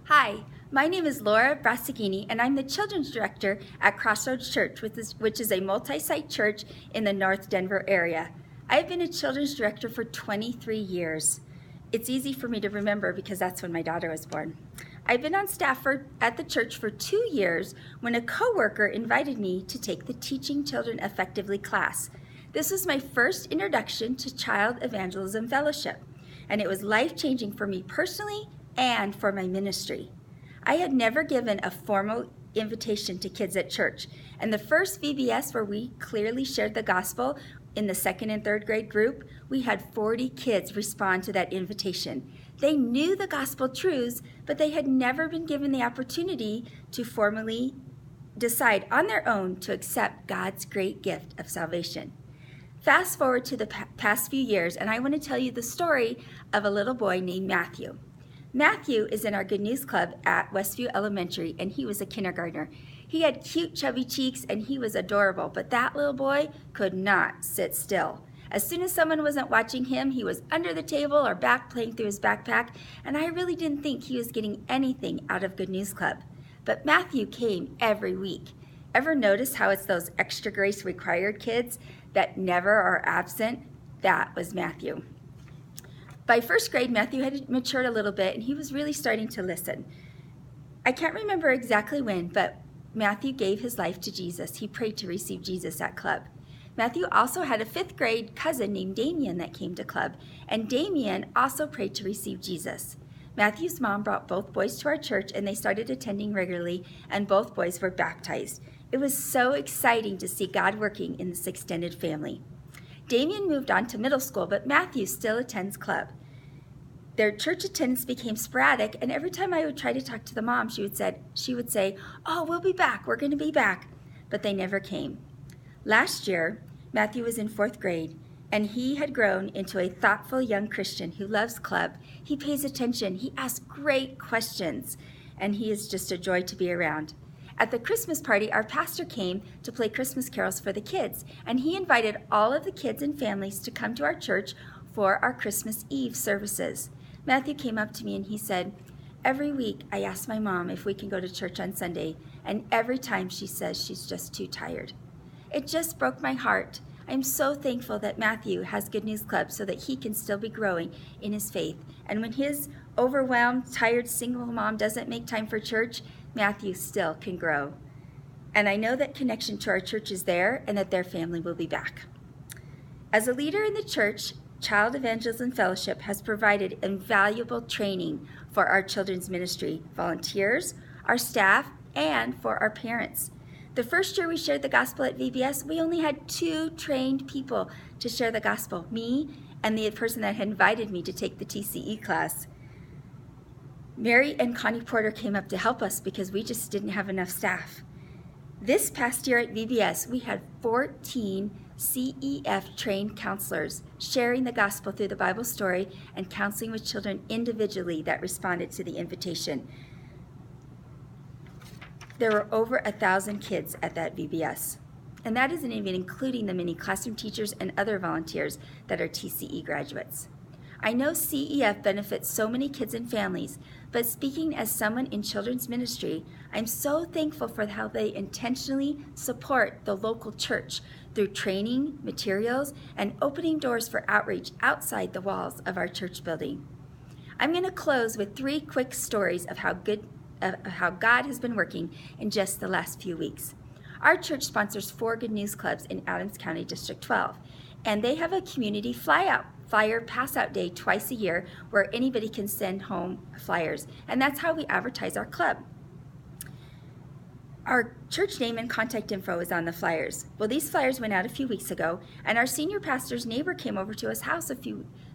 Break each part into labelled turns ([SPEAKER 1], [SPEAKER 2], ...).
[SPEAKER 1] Hi, my name is Laura Brassagini, and I'm the Children's Director at Crossroads Church, which is a multi-site church in the North Denver area. I've been a Children's Director for 23 years. It's easy for me to remember because that's when my daughter was born. I've been on staff at the church for 2 years when a coworker invited me to take the Teaching Children Effectively class. This was my first introduction to Child Evangelism Fellowship, and it was life-changing for me personally and for my ministry. I had never given a formal invitation to kids at church, and the first VBS where we clearly shared the gospel in the 2nd and 3rd grade group, we had 40 kids respond to that invitation. They knew the gospel truths, but they had never been given the opportunity to formally decide on their own to accept God's great gift of salvation. Fast forward to the past few years, and I want to tell you the story of a little boy named Matthew. Matthew is in our Good News Club at Westview Elementary, and he was a kindergartner. He had cute, chubby cheeks, and he was adorable, but that little boy could not sit still. As soon as someone wasn't watching him, he was under the table or back playing through his backpack, and I really didn't think he was getting anything out of Good News Club. But Matthew came every week. Ever notice how it's those extra grace required kids that never are absent? That was Matthew. By 1st grade, Matthew had matured a little bit, and he was really starting to listen. I can't remember exactly when, but Matthew gave his life to Jesus. He prayed to receive Jesus at club. Matthew also had a 5th grade cousin named Damien that came to club, and Damien also prayed to receive Jesus. Matthew's mom brought both boys to our church, and they started attending regularly, and both boys were baptized. It was so exciting to see God working in this extended family. Damien moved on to middle school, but Matthew still attends club. Their church attendance became sporadic, and every time I would try to talk to the mom, she would say, "Oh, we'll be back, we're going to be back," but they never came. Last year, Matthew was in 4th grade, and he had grown into a thoughtful young Christian who loves club. He pays attention, he asks great questions, and he is just a joy to be around. At the Christmas party, our pastor came to play Christmas carols for the kids, and he invited all of the kids and families to come to our church for our Christmas Eve services. Matthew came up to me and he said, "Every week I ask my mom if we can go to church on Sunday, and every time she says she's just too tired." It just broke my heart. I'm so thankful that Matthew has Good News Club so that he can still be growing in his faith. And when his overwhelmed, tired single mom doesn't make time for church, Matthew still can grow. And I know that connection to our church is there and that their family will be back. As a leader in the church, Child Evangelism Fellowship has provided invaluable training for our children's ministry, volunteers, our staff, and for our parents. The first year we shared the gospel at VBS, we only had 2 trained people to share the gospel, me and the person that had invited me to take the TCE class. Mary and Connie Porter came up to help us because we just didn't have enough staff. This past year at VBS, we had 14 CEF trained counselors sharing the gospel through the Bible story and counseling with children individually that responded to the invitation. There were over 1,000 kids at that VBS, and that isn't even including the many classroom teachers and other volunteers that are TCE graduates. I know CEF benefits so many kids and families, but speaking as someone in children's ministry, I'm so thankful for how they intentionally support the local church through training, materials, and opening doors for outreach outside the walls of our church building. I'm going to close with 3 quick stories of how God has been working in just the last few weeks. Our church sponsors 4 Good News Clubs in Adams County, District 12, and they have a community flyer pass-out day twice a year where anybody can send home flyers, and that's how we advertise our club. Our church name and contact info is on the flyers. Well, these flyers went out a few weeks ago, and our senior pastor's neighbor came over to his house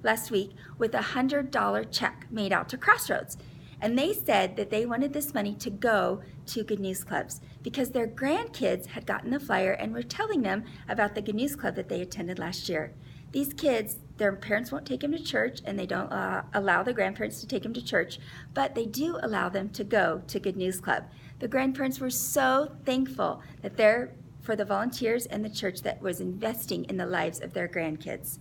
[SPEAKER 1] last week with a $100 check made out to Crossroads. And they said that they wanted this money to go to Good News Clubs because their grandkids had gotten the flyer and were telling them about the Good News Club that they attended last year. These kids, their parents won't take them to church, and they don't allow the grandparents to take them to church, but they do allow them to go to Good News Club. The grandparents were so thankful for the volunteers and the church that was investing in the lives of their grandkids.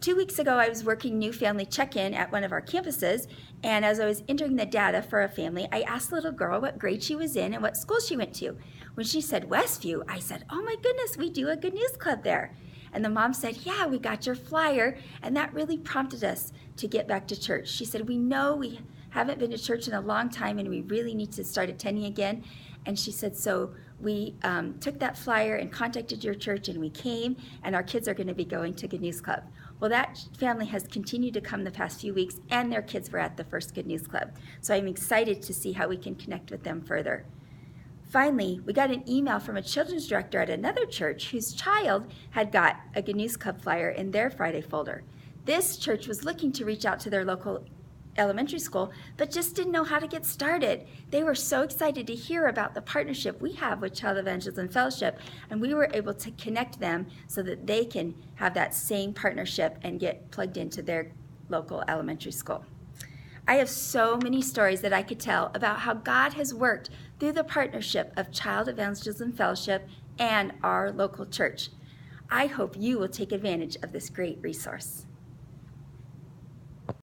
[SPEAKER 1] 2 weeks ago, I was working new family check-in at one of our campuses, and as I was entering the data for a family, I asked the little girl what grade she was in and what school she went to. When she said Westview, I said, "Oh my goodness, we do a Good News Club there." And the mom said, "Yeah, we got your flyer," and that really prompted us to get back to church. She said, "We know we haven't been to church in a long time, and we really need to start attending again." And she said, "So we took that flyer and contacted your church, and we came, and our kids are going to be going to Good News Club." Well, that family has continued to come the past few weeks, and their kids were at the first Good News Club. So I'm excited to see how we can connect with them further. Finally, we got an email from a children's director at another church whose child had got a Good News Club flyer in their Friday folder. This church was looking to reach out to their local elementary school, but just didn't know how to get started. They were so excited to hear about the partnership we have with Child Evangelism Fellowship, and we were able to connect them so that they can have that same partnership and get plugged into their local elementary school. I have so many stories that I could tell about how God has worked through the partnership of Child Evangelism Fellowship and our local church. I hope you will take advantage of this great resource.